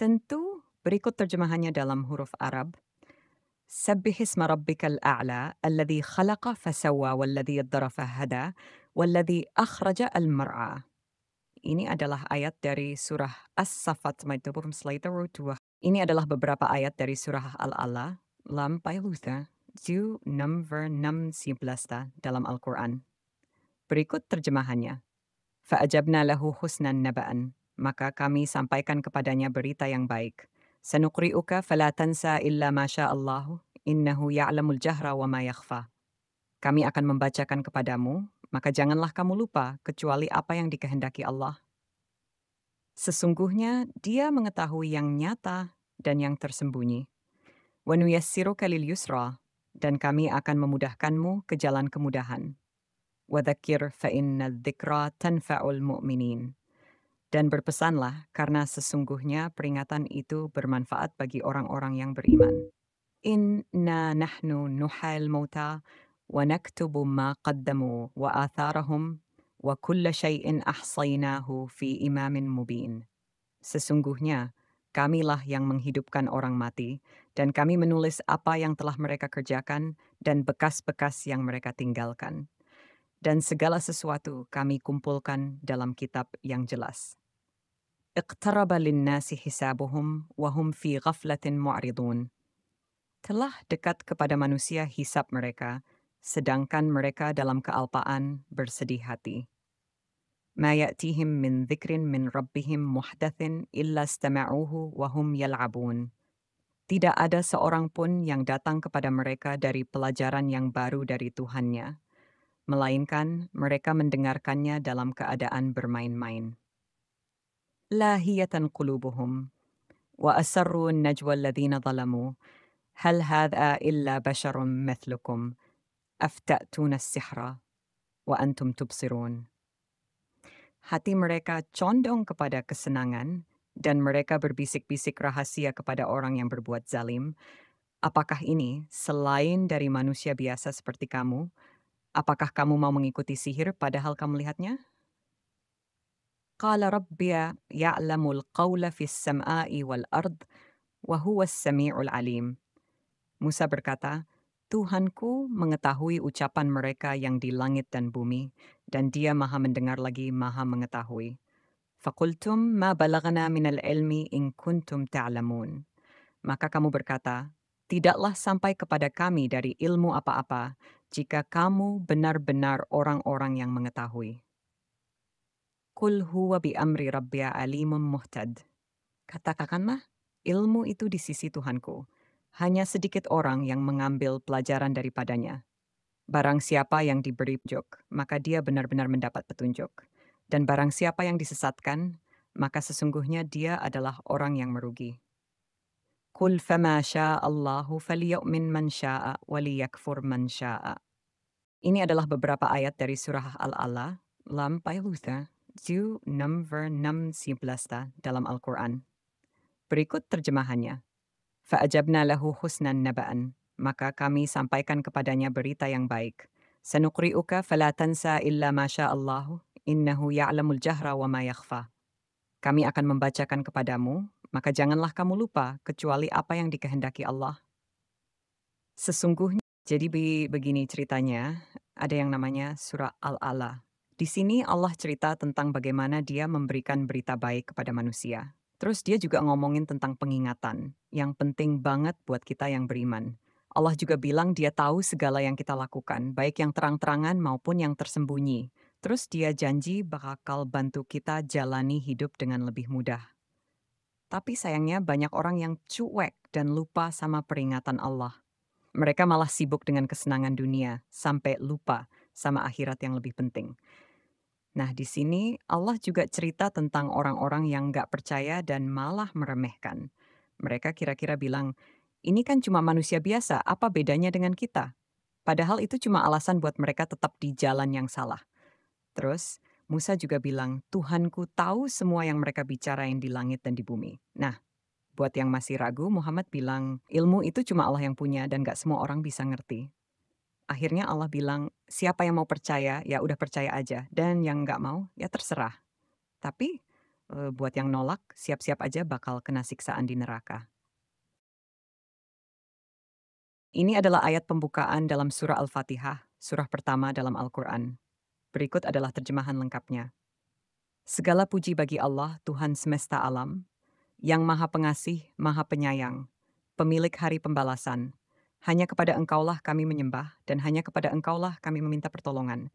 Tentu berikut terjemahannya dalam huruf Arab. سبح اسم ربك الأعلى الذي خلق فسوى والذي قدر فهدى والذي أخرج المرعى. Ini adalah ayat dari surah As-Saffat. Ini adalah beberapa ayat dari surah Al-Ala, Lampai Luther, 6 dalam Al-Quran. Berikut terjemahannya. Fa'ajabna lahu husnan naba'an. Maka kami sampaikan kepadanya berita yang baik. Sanuqri'uka fala tansa illa ma sya'allahu, innahu ya'lamul jahra wa ma yakhfa. Kami akan membacakan kepadamu, maka janganlah kamu lupa kecuali apa yang dikehendaki Allah. Sesungguhnya dia mengetahui yang nyata dan yang tersembunyi. Wa nuyassiruka lil yusra, dan kami akan memudahkanmu ke jalan kemudahan. Wa dzakir fa inna dzikra tanfa'ul mu'minin. Dan berpesanlah karena sesungguhnya peringatan itu bermanfaat bagi orang-orang yang beriman. Inna nahnu nuhayil mauta wa naktubu ma qaddamu wa atharahum wa kulla syai'in ahsaynahu fi imamin mubin. Sesungguhnya, kamilah yang menghidupkan orang mati, dan kami menulis apa yang telah mereka kerjakan dan bekas-bekas yang mereka tinggalkan. Dan segala sesuatu kami kumpulkan dalam kitab yang jelas. Iqtaraba linnasi hisabuhum wahum fi ghaflatin mu'ridun. Telah dekat kepada manusia hisab mereka, sedangkan mereka dalam kealpaan bersedih hati. Ma ya'tihim min dzikrin min rabbihim muhdatsin illa istama'uhu wa hum yal'abun. Tidak ada seorang pun yang datang kepada mereka dari pelajaran yang baru dari Tuhannya, melainkan mereka mendengarkannya dalam keadaan bermain-main. Lahiyatan qulubuhum wa asarru najwa alladhina zalamu hal hadha illa basharun mithlukum afta'tuna as-sihra wa antum tubsirun. Hati mereka condong kepada kesenangan, dan mereka berbisik-bisik rahasia kepada orang yang berbuat zalim. Apakah ini selain dari manusia biasa seperti kamu? Apakah kamu mau mengikuti sihir padahal kamu melihatnya? Qala rabbiya ya'lamul qawla fis samai wal ard wa huwas sami'ul alim. Musa berkata, Tuhanku mengetahui ucapan mereka yang di langit dan bumi, dan dia maha mendengar lagi maha mengetahui. Fakultum ma balagana minal ilmi in kuntum ta'lamun. Maka kamu berkata, tidaklah sampai kepada kami dari ilmu apa-apa jika kamu benar-benar orang-orang yang mengetahui. Qul huwa bi amri rabbiya alimun muhtad. Katakanlah, ilmu itu di sisi Tuhanku. Hanya sedikit orang yang mengambil pelajaran daripadanya. Barang siapa yang diberi petunjuk, maka dia benar-benar mendapat petunjuk. Dan barang siapa yang disesatkan, maka sesungguhnya dia adalah orang yang merugi. Qul fama sya'allahu falyu'min man sya'a waliyakfur man sya'a. Ini adalah beberapa ayat dari surah Al-Ala, Lampai Luther, 6 dalam Al-Quran. Berikut terjemahannya. Fa'ajabna lahu husnan naba'an. Maka kami sampaikan kepadanya berita yang baik. Sanuqri'uka fala tansa illa ma sya'allahu, innahu ya'lamul jahra wa ma yakhfa. Kami akan membacakan kepadamu, maka janganlah kamu lupa kecuali apa yang dikehendaki Allah. Sesungguhnya, jadi begini ceritanya, ada yang namanya surah Al-Ala. Di sini Allah cerita tentang bagaimana dia memberikan berita baik kepada manusia. Terus dia juga ngomongin tentang pengingatan, yang penting banget buat kita yang beriman. Allah juga bilang dia tahu segala yang kita lakukan, baik yang terang-terangan maupun yang tersembunyi. Terus dia janji bakal bantu kita jalani hidup dengan lebih mudah. Tapi sayangnya banyak orang yang cuek dan lupa sama peringatan Allah. Mereka malah sibuk dengan kesenangan dunia, sampai lupa sama akhirat yang lebih penting. Nah, di sini Allah juga cerita tentang orang-orang yang nggak percaya dan malah meremehkan. Mereka kira-kira bilang, ini kan cuma manusia biasa, apa bedanya dengan kita? Padahal itu cuma alasan buat mereka tetap di jalan yang salah. Terus, Musa juga bilang, Tuhanku tahu semua yang mereka bicarain di langit dan di bumi. Nah, buat yang masih ragu, Muhammad bilang, ilmu itu cuma Allah yang punya dan gak semua orang bisa ngerti. Akhirnya Allah bilang, siapa yang mau percaya, ya udah percaya aja. Dan yang gak mau, ya terserah. Tapi, buat yang nolak, siap-siap aja bakal kena siksaan di neraka. Ini adalah ayat pembukaan dalam surah Al-Fatihah, surah pertama dalam Al-Quran. Berikut adalah terjemahan lengkapnya. Segala puji bagi Allah, Tuhan semesta alam, yang maha pengasih, maha penyayang, pemilik hari pembalasan. Hanya kepada Engkaulah kami menyembah, dan hanya kepada Engkaulah kami meminta pertolongan.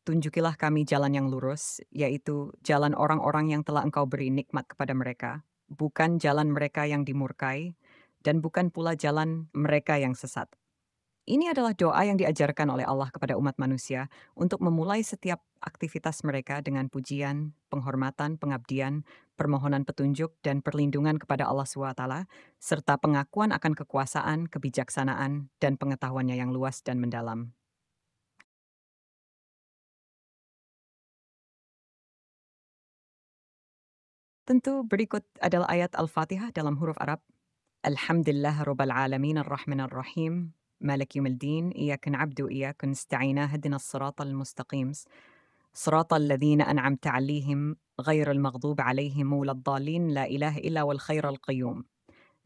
Tunjukilah kami jalan yang lurus, yaitu jalan orang-orang yang telah Engkau beri nikmat kepada mereka, bukan jalan mereka yang dimurkai, dan bukan pula jalan mereka yang sesat. Ini adalah doa yang diajarkan oleh Allah kepada umat manusia untuk memulai setiap aktivitas mereka dengan pujian, penghormatan, pengabdian, permohonan petunjuk, dan perlindungan kepada Allah SWT, serta pengakuan akan kekuasaan, kebijaksanaan, dan pengetahuannya yang luas dan mendalam. Tentu berikut adalah ayat Al-Fatihah dalam huruf Arab. Alhamdulillah Rabbil Alamin Ar-Rahman Ar-Rahim Malik Yawmiddin Iyyaka na'budu wa iyyaka nasta'in Ihdinas siratal mustaqim صراط الذين أنعمت عليهم غير المغضوب عليهم ولا الضالين لا إله إلا والخير القيوم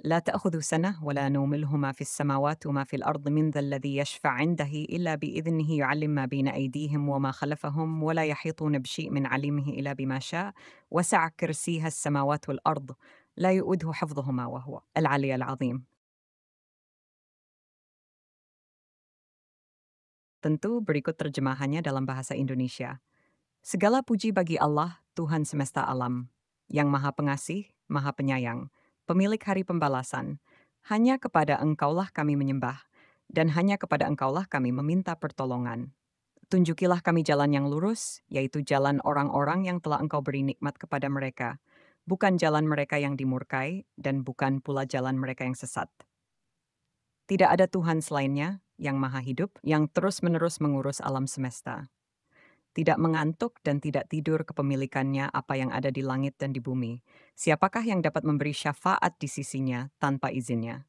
لا تأخذ سنة ولا نوم له ما في السماوات وما في الأرض من ذا الذي يشفع عنده إلا بإذنه يعلم ما بين أيديهم وما خلفهم ولا يحيطون بشيء من علمه إلا بما شاء وسع كرسيها السماوات والأرض لا يؤوده حفظهما وهو العلي العظيم. Tentu berikut terjemahannya dalam bahasa Indonesia. Segala puji bagi Allah, Tuhan semesta alam, yang maha pengasih, maha penyayang, pemilik hari pembalasan. Hanya kepada Engkaulah kami menyembah, dan hanya kepada Engkaulah kami meminta pertolongan. Tunjukilah kami jalan yang lurus, yaitu jalan orang-orang yang telah Engkau beri nikmat kepada mereka, bukan jalan mereka yang dimurkai, dan bukan pula jalan mereka yang sesat. Tidak ada Tuhan selainnya, yang maha hidup, yang terus-menerus mengurus alam semesta. Tidak mengantuk dan tidak tidur kepemilikannya apa yang ada di langit dan di bumi. Siapakah yang dapat memberi syafaat di sisinya tanpa izinnya?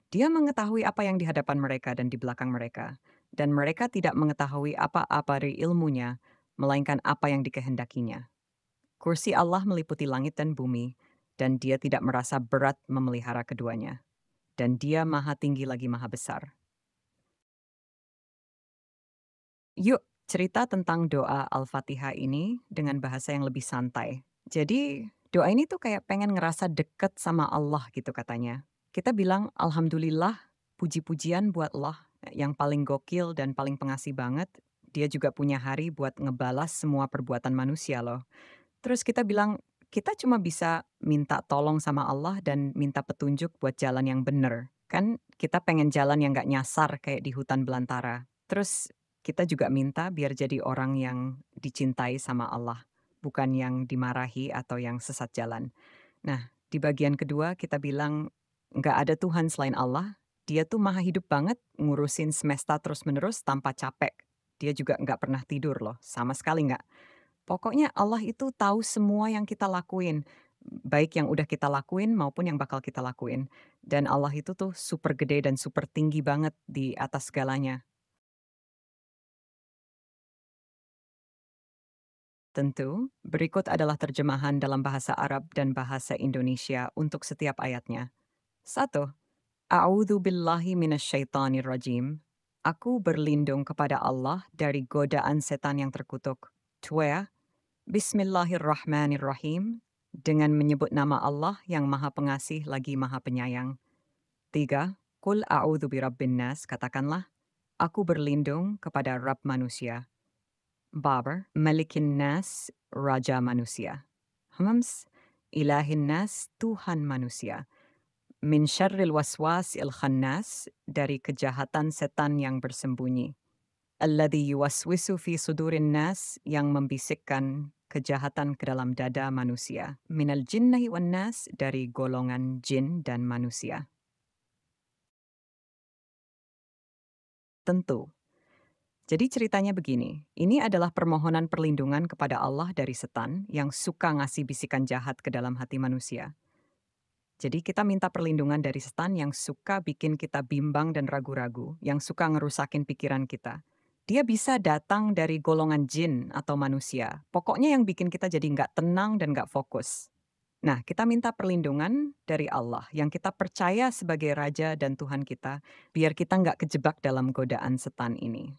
Dia mengetahui apa yang di hadapan mereka dan di belakang mereka. Dan mereka tidak mengetahui apa-apa dari ilmunya, melainkan apa yang dikehendakinya. Kursi Allah meliputi langit dan bumi, dan dia tidak merasa berat memelihara keduanya. Dan dia maha tinggi lagi maha besar. Yuk, cerita tentang doa Al-Fatihah ini dengan bahasa yang lebih santai. Jadi, doa ini tuh kayak pengen ngerasa deket sama Allah gitu katanya. Kita bilang, Alhamdulillah, puji-pujian buat Allah yang paling gokil dan paling pengasih banget. Dia juga punya hari buat ngebalas semua perbuatan manusia loh. Terus kita bilang, kita cuma bisa minta tolong sama Allah dan minta petunjuk buat jalan yang bener. Kan kita pengen jalan yang gak nyasar kayak di hutan belantara. Terus kita juga minta biar jadi orang yang dicintai sama Allah, bukan yang dimarahi atau yang sesat jalan. Nah, di bagian kedua kita bilang, nggak ada Tuhan selain Allah, dia tuh maha hidup banget, ngurusin semesta terus-menerus tanpa capek. Dia juga nggak pernah tidur loh, sama sekali nggak. Pokoknya Allah itu tahu semua yang kita lakuin, baik yang udah kita lakuin maupun yang bakal kita lakuin. Dan Allah itu tuh super gede dan super tinggi banget di atas segalanya. Tentu, berikut adalah terjemahan dalam bahasa Arab dan bahasa Indonesia untuk setiap ayatnya. 1. A'udzu billahi minasyaitonir rajim. Aku berlindung kepada Allah dari godaan setan yang terkutuk. 2. Bismillahirrahmanirrahim. Dengan menyebut nama Allah yang Maha Pengasih lagi Maha Penyayang. 3. Qul a'udzu birabbin nas. Katakanlah, aku berlindung kepada Rabb manusia. Babar, Malikin Nas, Raja Manusia. Hams, Ilahin Nas, Tuhan Manusia. Min syarril waswas il khannas, dari kejahatan setan yang bersembunyi. Alladhi yuwaswisu fi sudurin nas, yang membisikkan kejahatan ke dalam dada manusia. Minal jinnah wan nas, dari golongan jin dan manusia. Tentu. Jadi ceritanya begini, ini adalah permohonan perlindungan kepada Allah dari setan yang suka ngasih bisikan jahat ke dalam hati manusia. Jadi kita minta perlindungan dari setan yang suka bikin kita bimbang dan ragu-ragu, yang suka ngerusakin pikiran kita. Dia bisa datang dari golongan jin atau manusia. Pokoknya yang bikin kita jadi nggak tenang dan nggak fokus. Nah, kita minta perlindungan dari Allah yang kita percaya sebagai Raja dan Tuhan kita, biar kita nggak kejebak dalam godaan setan ini.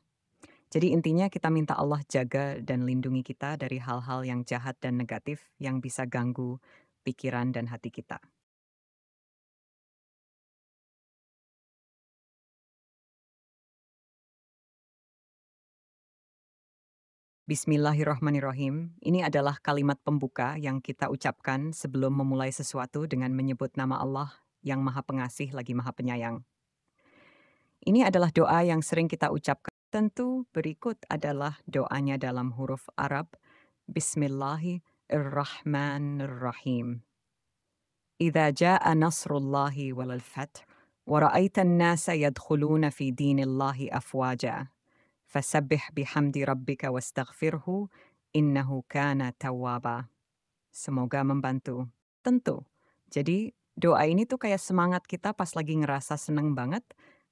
Jadi intinya kita minta Allah jaga dan lindungi kita dari hal-hal yang jahat dan negatif yang bisa ganggu pikiran dan hati kita. Bismillahirrahmanirrahim. Ini adalah kalimat pembuka yang kita ucapkan sebelum memulai sesuatu dengan menyebut nama Allah yang Maha Pengasih lagi Maha Penyayang. Ini adalah doa yang sering kita ucapkan. Tentu berikut adalah doanya dalam huruf Arab. Bismillahirrahmanirrahim. إذا جاء نصر الله والفتح ورأيت الناس يدخلون في دين الله أفواجا فسبح بحمد ربك واستغفره إنه كان توابا. Semoga membantu. Tentu. Jadi doa ini tuh kayak semangat kita pas lagi ngerasa seneng banget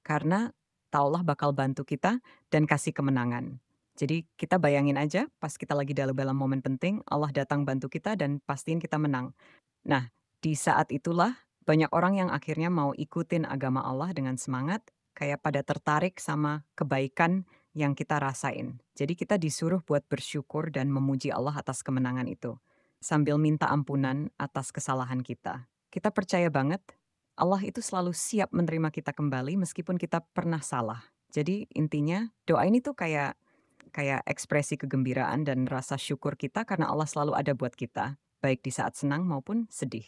karena Allah bakal bantu kita dan kasih kemenangan. Jadi kita bayangin aja pas kita lagi dalam momen penting, Allah datang bantu kita dan pastiin kita menang. Nah, di saat itulah banyak orang yang akhirnya mau ikutin agama Allah dengan semangat, kayak pada tertarik sama kebaikan yang kita rasain. Jadi kita disuruh buat bersyukur dan memuji Allah atas kemenangan itu, sambil minta ampunan atas kesalahan kita. Kita percaya banget Allah itu selalu siap menerima kita kembali meskipun kita pernah salah. Jadi intinya doa ini tuh kayak kayak ekspresi kegembiraan dan rasa syukur kita karena Allah selalu ada buat kita, baik di saat senang maupun sedih.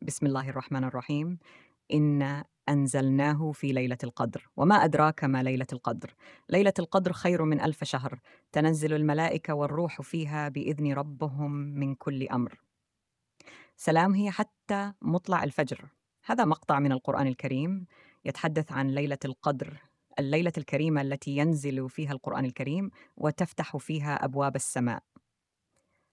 Bismillahirrahmanirrahim. Inna أنزلناه في ليلة القدر وما أدراك ما ليلة القدر ليلة القدر خير من ألف شهر تنزل الملائكة والروح فيها بإذن ربهم من كل أمر سلام هي حتى مطلع الفجر. هذا مقطع من القرآن الكريم يتحدث عن ليلة القدر، الليلة الكريمة التي ينزل فيها القرآن الكريم وتفتح فيها أبواب السماء.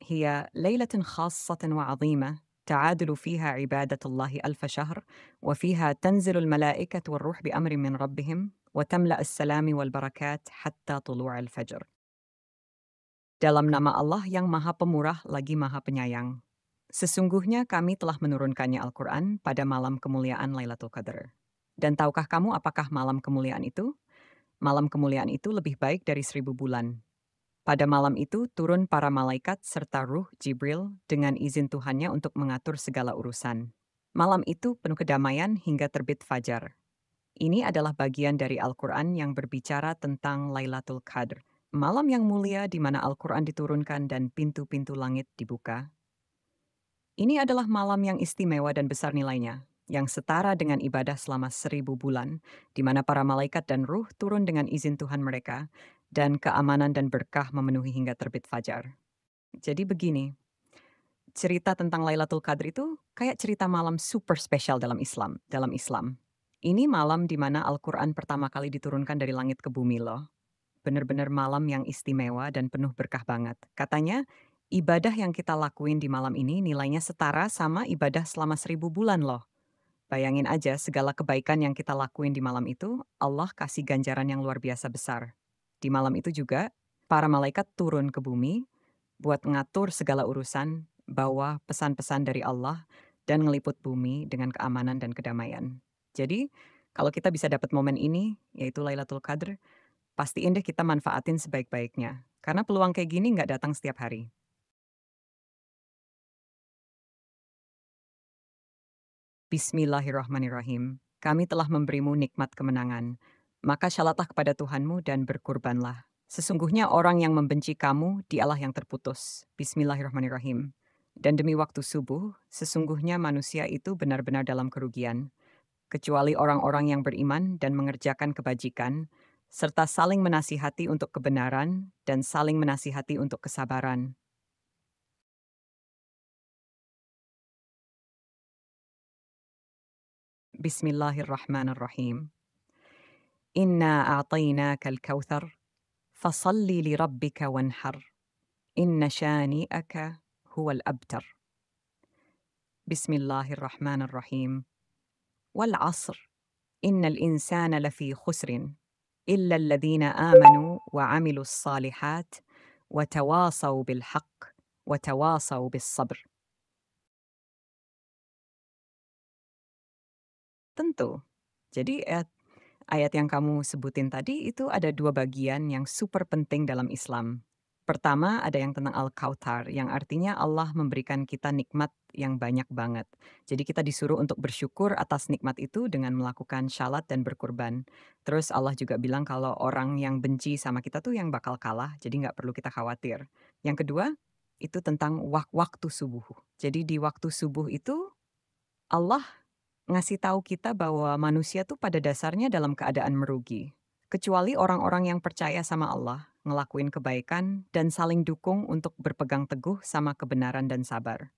هي ليلة خاصة وعظيمة تعادل فيها عبادة الله ألف شهر، وفيها تنزل الملائكة والروح بأمر من ربهم وتملأ السلام والبركات حتى طلوع الفجر. Dalam nama Allah yang Maha Pemurah lagi Maha Penyayang. Sesungguhnya kami telah menurunkannya Al-Quran pada malam kemuliaan Lailatul Qadar. Dan tahukah kamu apakah malam kemuliaan itu? Malam kemuliaan itu lebih baik dari 1.000 bulan. Pada malam itu turun para malaikat serta ruh Jibril dengan izin Tuhannya untuk mengatur segala urusan. Malam itu penuh kedamaian hingga terbit fajar. Ini adalah bagian dari Al-Quran yang berbicara tentang Lailatul Qadr, malam yang mulia di mana Al-Quran diturunkan dan pintu-pintu langit dibuka. Ini adalah malam yang istimewa dan besar nilainya, yang setara dengan ibadah selama 1.000 bulan, di mana para malaikat dan ruh turun dengan izin Tuhan mereka, dan keamanan dan berkah memenuhi hingga terbit fajar. Jadi begini, cerita tentang Lailatul Qadar itu kayak cerita malam super spesial dalam Islam. Ini malam di mana Al-Quran pertama kali diturunkan dari langit ke bumi loh. Bener-bener malam yang istimewa dan penuh berkah banget. Katanya, ibadah yang kita lakuin di malam ini nilainya setara sama ibadah selama 1.000 bulan loh. Bayangin aja segala kebaikan yang kita lakuin di malam itu, Allah kasih ganjaran yang luar biasa besar. Di malam itu juga, para malaikat turun ke bumi buat ngatur segala urusan, bawa pesan-pesan dari Allah, dan ngeliput bumi dengan keamanan dan kedamaian. Jadi, kalau kita bisa dapat momen ini, yaitu Lailatul Qadar, pastiin deh kita manfaatin sebaik-baiknya. Karena peluang kayak gini nggak datang setiap hari. Bismillahirrahmanirrahim. Kami telah memberimu nikmat kemenangan. Maka syalatlah kepada Tuhanmu dan berkurbanlah. Sesungguhnya orang yang membenci kamu, dialah yang terputus. Bismillahirrahmanirrahim. Dan demi waktu subuh, sesungguhnya manusia itu benar-benar dalam kerugian, kecuali orang-orang yang beriman dan mengerjakan kebajikan, serta saling menasihati untuk kebenaran dan saling menasihati untuk kesabaran. Bismillahirrahmanirrahim. Inna a'tainaka al-kautsar, fasalli li rabbika wanhar. Inna shani'aka huwal abtar. Bismillahirrahmanirrahim. Wal 'asr, Innal insana lafi khusrin إلا الذين آمنوا وعملوا الصالحات وتواصوا بالحق وتواصوا بالصبر. Tentu. Jadi ayat yang kamu sebutin tadi itu ada dua bagian yang super penting dalam Islam. Pertama ada yang tentang Al-Kautsar, yang artinya Allah memberikan kita nikmat yang banyak banget. Jadi kita disuruh untuk bersyukur atas nikmat itu dengan melakukan syalat dan berkurban. Terus Allah juga bilang kalau orang yang benci sama kita tuh yang bakal kalah, jadi nggak perlu kita khawatir. Yang kedua, itu tentang waktu subuh. Jadi di waktu subuh itu Allah ngasih tahu kita bahwa manusia tuh pada dasarnya dalam keadaan merugi. Kecuali orang-orang yang percaya sama Allah, ngelakuin kebaikan, dan saling dukung untuk berpegang teguh sama kebenaran dan sabar.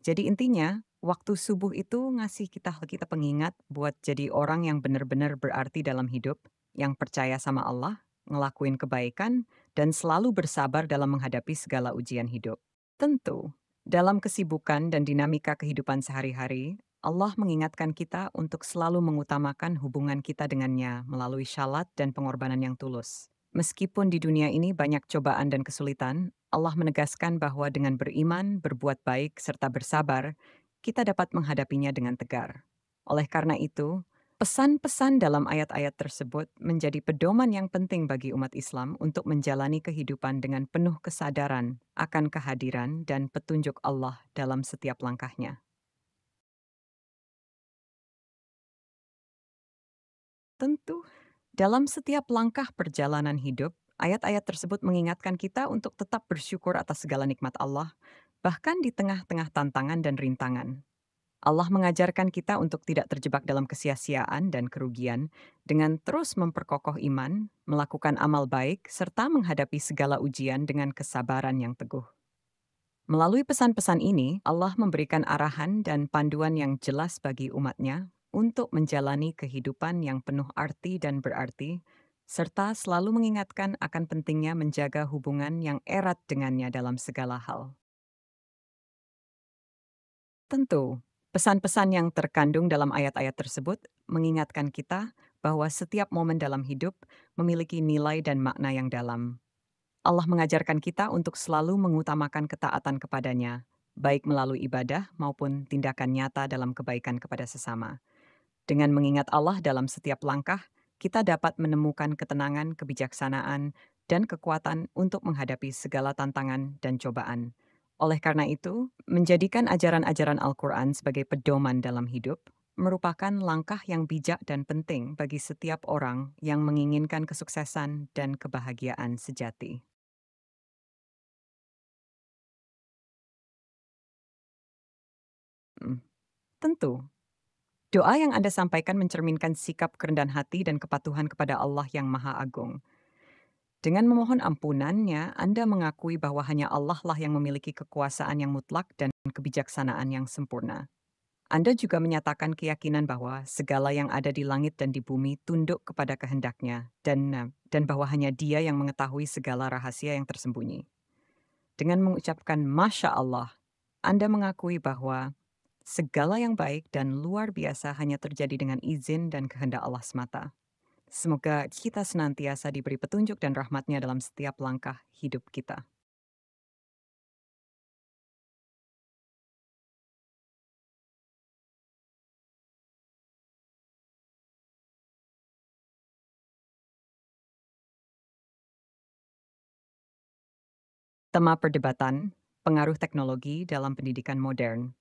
Jadi intinya, waktu subuh itu ngasih kita pengingat buat jadi orang yang benar-benar berarti dalam hidup, yang percaya sama Allah, ngelakuin kebaikan, dan selalu bersabar dalam menghadapi segala ujian hidup. Tentu, dalam kesibukan dan dinamika kehidupan sehari-hari, Allah mengingatkan kita untuk selalu mengutamakan hubungan kita dengannya melalui syalat dan pengorbanan yang tulus. Meskipun di dunia ini banyak cobaan dan kesulitan, Allah menegaskan bahwa dengan beriman, berbuat baik, serta bersabar, kita dapat menghadapinya dengan tegar. Oleh karena itu, pesan-pesan dalam ayat-ayat tersebut menjadi pedoman yang penting bagi umat Islam untuk menjalani kehidupan dengan penuh kesadaran akan kehadiran dan petunjuk Allah dalam setiap langkahnya. Tentu, dalam setiap langkah perjalanan hidup, ayat-ayat tersebut mengingatkan kita untuk tetap bersyukur atas segala nikmat Allah, bahkan di tengah-tengah tantangan dan rintangan. Allah mengajarkan kita untuk tidak terjebak dalam kesia-siaan dan kerugian dengan terus memperkokoh iman, melakukan amal baik, serta menghadapi segala ujian dengan kesabaran yang teguh. Melalui pesan-pesan ini, Allah memberikan arahan dan panduan yang jelas bagi umatnya untuk menjalani kehidupan yang penuh arti dan berarti, serta selalu mengingatkan akan pentingnya menjaga hubungan yang erat dengannya dalam segala hal. Tentu, pesan-pesan yang terkandung dalam ayat-ayat tersebut mengingatkan kita bahwa setiap momen dalam hidup memiliki nilai dan makna yang dalam. Allah mengajarkan kita untuk selalu mengutamakan ketaatan kepadanya, baik melalui ibadah maupun tindakan nyata dalam kebaikan kepada sesama. Dengan mengingat Allah dalam setiap langkah, kita dapat menemukan ketenangan, kebijaksanaan, dan kekuatan untuk menghadapi segala tantangan dan cobaan. Oleh karena itu, menjadikan ajaran-ajaran Al-Quran sebagai pedoman dalam hidup merupakan langkah yang bijak dan penting bagi setiap orang yang menginginkan kesuksesan dan kebahagiaan sejati. Mm, Tentu, doa yang Anda sampaikan mencerminkan sikap kerendahan hati dan kepatuhan kepada Allah yang Maha Agung. Dengan memohon ampunannya, Anda mengakui bahwa hanya Allah lah yang memiliki kekuasaan yang mutlak dan kebijaksanaan yang sempurna. Anda juga menyatakan keyakinan bahwa segala yang ada di langit dan di bumi tunduk kepada kehendaknya dan bahwa hanya Dia yang mengetahui segala rahasia yang tersembunyi. Dengan mengucapkan Masya Allah, Anda mengakui bahwa segala yang baik dan luar biasa hanya terjadi dengan izin dan kehendak Allah semata. Semoga kita senantiasa diberi petunjuk dan rahmatnya dalam setiap langkah hidup kita. Tema perdebatan, pengaruh teknologi dalam pendidikan modern.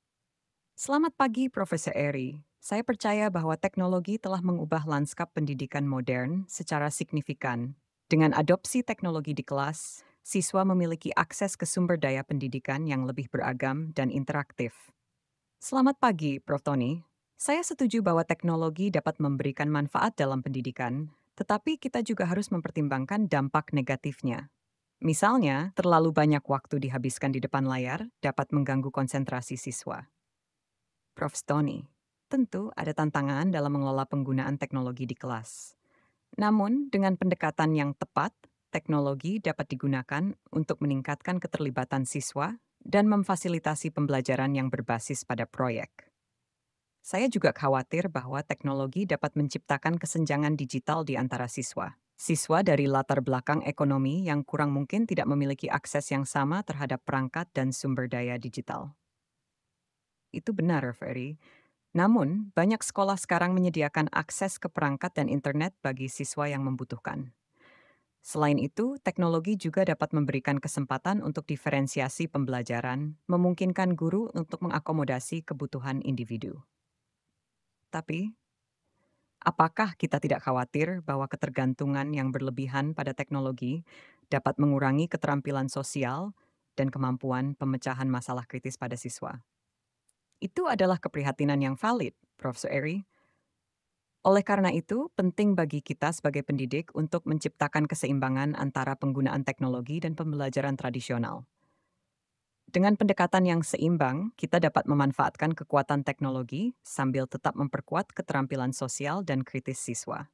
Selamat pagi, Profesor Eri. Saya percaya bahwa teknologi telah mengubah lanskap pendidikan modern secara signifikan. Dengan adopsi teknologi di kelas, siswa memiliki akses ke sumber daya pendidikan yang lebih beragam dan interaktif. Selamat pagi, Prof. Tony. Saya setuju bahwa teknologi dapat memberikan manfaat dalam pendidikan, tetapi kita juga harus mempertimbangkan dampak negatifnya. Misalnya, terlalu banyak waktu dihabiskan di depan layar dapat mengganggu konsentrasi siswa. Prof. Stony, tentu ada tantangan dalam mengelola penggunaan teknologi di kelas. Namun, dengan pendekatan yang tepat, teknologi dapat digunakan untuk meningkatkan keterlibatan siswa dan memfasilitasi pembelajaran yang berbasis pada proyek. Saya juga khawatir bahwa teknologi dapat menciptakan kesenjangan digital di antara siswa. Siswa dari latar belakang ekonomi yang kurang mungkin tidak memiliki akses yang sama terhadap perangkat dan sumber daya digital. Itu benar, Ferry. Namun, banyak sekolah sekarang menyediakan akses ke perangkat dan internet bagi siswa yang membutuhkan. Selain itu, teknologi juga dapat memberikan kesempatan untuk diferensiasi pembelajaran, memungkinkan guru untuk mengakomodasi kebutuhan individu. Tapi, apakah kita tidak khawatir bahwa ketergantungan yang berlebihan pada teknologi dapat mengurangi keterampilan sosial dan kemampuan pemecahan masalah kritis pada siswa? Itu adalah keprihatinan yang valid, Profesor Eri. Oleh karena itu, penting bagi kita sebagai pendidik untuk menciptakan keseimbangan antara penggunaan teknologi dan pembelajaran tradisional. Dengan pendekatan yang seimbang, kita dapat memanfaatkan kekuatan teknologi sambil tetap memperkuat keterampilan sosial dan kritis siswa.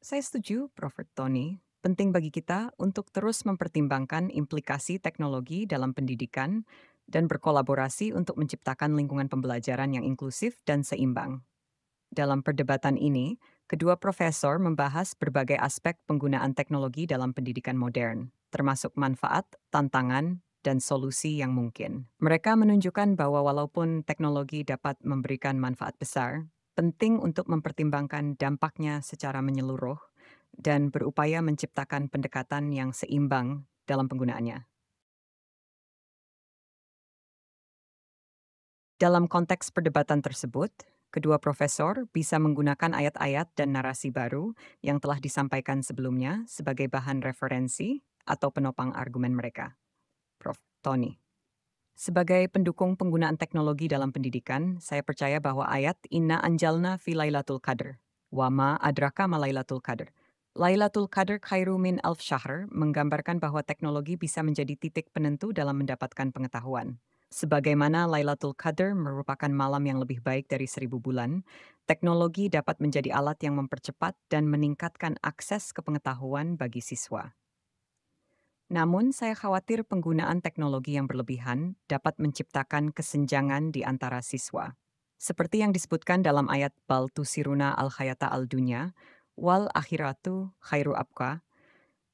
Saya setuju, Prof. Tony. Penting bagi kita untuk terus mempertimbangkan implikasi teknologi dalam pendidikan dan berkolaborasi untuk menciptakan lingkungan pembelajaran yang inklusif dan seimbang. Dalam perdebatan ini, kedua profesor membahas berbagai aspek penggunaan teknologi dalam pendidikan modern, termasuk manfaat, tantangan, dan solusi yang mungkin. Mereka menunjukkan bahwa walaupun teknologi dapat memberikan manfaat besar, penting untuk mempertimbangkan dampaknya secara menyeluruh dan berupaya menciptakan pendekatan yang seimbang dalam penggunaannya. Dalam konteks perdebatan tersebut, kedua profesor bisa menggunakan ayat-ayat dan narasi baru yang telah disampaikan sebelumnya sebagai bahan referensi atau penopang argumen mereka. Prof. Tony. Sebagai pendukung penggunaan teknologi dalam pendidikan, saya percaya bahwa ayat Inna anjalna fi Lailatul Qadr, wama adraka ma Lailatul Qadr. Lailatul Qadr khairu min alf syahr menggambarkan bahwa teknologi bisa menjadi titik penentu dalam mendapatkan pengetahuan. Sebagaimana Lailatul Qadar merupakan malam yang lebih baik dari 1.000 bulan, teknologi dapat menjadi alat yang mempercepat dan meningkatkan akses ke pengetahuan bagi siswa. Namun, saya khawatir penggunaan teknologi yang berlebihan dapat menciptakan kesenjangan di antara siswa. Seperti yang disebutkan dalam ayat Bal tusiruna al-hayata al-dunya, wal akhiratu khairu abqa,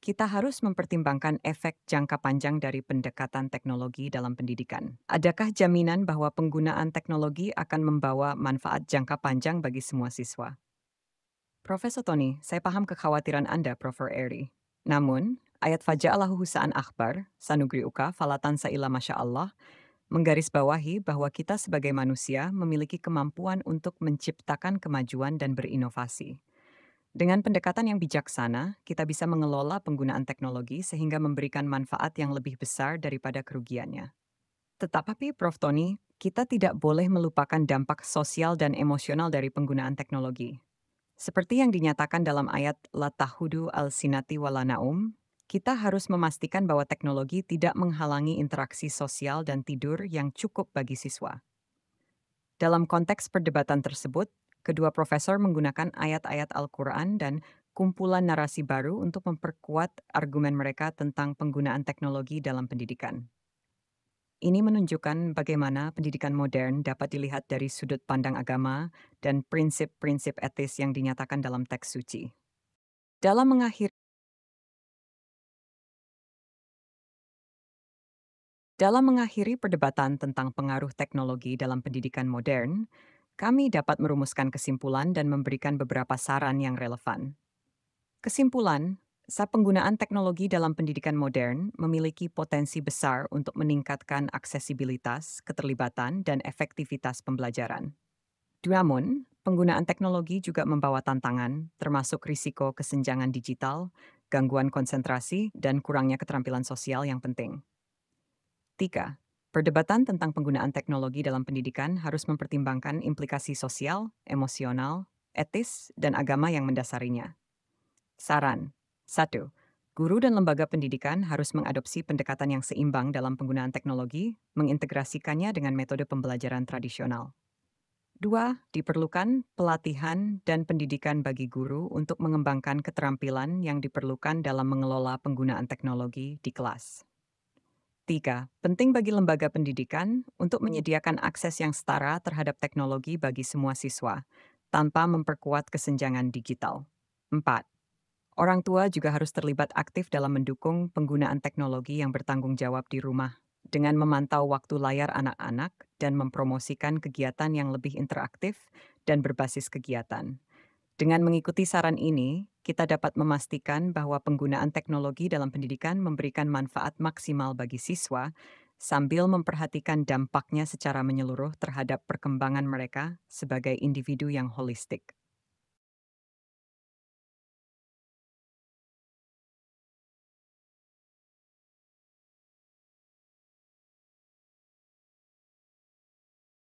kita harus mempertimbangkan efek jangka panjang dari pendekatan teknologi dalam pendidikan. Adakah jaminan bahwa penggunaan teknologi akan membawa manfaat jangka panjang bagi semua siswa? Profesor Tony, saya paham kekhawatiran Anda, Prof. Eri. Namun, ayat Faja'alahu husa'an akhbar, sanugri'uka falatan sa'ila masya Allah, menggarisbawahi bahwa kita sebagai manusia memiliki kemampuan untuk menciptakan kemajuan dan berinovasi. Dengan pendekatan yang bijaksana, kita bisa mengelola penggunaan teknologi sehingga memberikan manfaat yang lebih besar daripada kerugiannya. Tetapi, Prof. Tony, kita tidak boleh melupakan dampak sosial dan emosional dari penggunaan teknologi. Seperti yang dinyatakan dalam ayat La tahudu al-sinati walanaum, kita harus memastikan bahwa teknologi tidak menghalangi interaksi sosial dan tidur yang cukup bagi siswa. Dalam konteks perdebatan tersebut, kedua profesor menggunakan ayat-ayat Al-Quran dan kumpulan narasi baru untuk memperkuat argumen mereka tentang penggunaan teknologi dalam pendidikan. Ini menunjukkan bagaimana pendidikan modern dapat dilihat dari sudut pandang agama dan prinsip-prinsip etis yang dinyatakan dalam teks suci. Dalam mengakhiri Dalam mengakhiri perdebatan tentang pengaruh teknologi dalam pendidikan modern, kami dapat merumuskan kesimpulan dan memberikan beberapa saran yang relevan. Kesimpulan, penggunaan teknologi dalam pendidikan modern memiliki potensi besar untuk meningkatkan aksesibilitas, keterlibatan, dan efektivitas pembelajaran. Namun, penggunaan teknologi juga membawa tantangan, termasuk risiko kesenjangan digital, gangguan konsentrasi, dan kurangnya keterampilan sosial yang penting. 3. Perdebatan tentang penggunaan teknologi dalam pendidikan harus mempertimbangkan implikasi sosial, emosional, etis, dan agama yang mendasarinya. Saran 1. Guru dan lembaga pendidikan harus mengadopsi pendekatan yang seimbang dalam penggunaan teknologi, mengintegrasikannya dengan metode pembelajaran tradisional. 2. Diperlukan pelatihan dan pendidikan bagi guru untuk mengembangkan keterampilan yang diperlukan dalam mengelola penggunaan teknologi di kelas. 3. Penting bagi lembaga pendidikan untuk menyediakan akses yang setara terhadap teknologi bagi semua siswa, tanpa memperkuat kesenjangan digital. 4. Orang tua juga harus terlibat aktif dalam mendukung penggunaan teknologi yang bertanggung jawab di rumah, dengan memantau waktu layar anak-anak dan mempromosikan kegiatan yang lebih interaktif dan berbasis kegiatan. Dengan mengikuti saran ini, kita dapat memastikan bahwa penggunaan teknologi dalam pendidikan memberikan manfaat maksimal bagi siswa, sambil memperhatikan dampaknya secara menyeluruh terhadap perkembangan mereka sebagai individu yang holistik.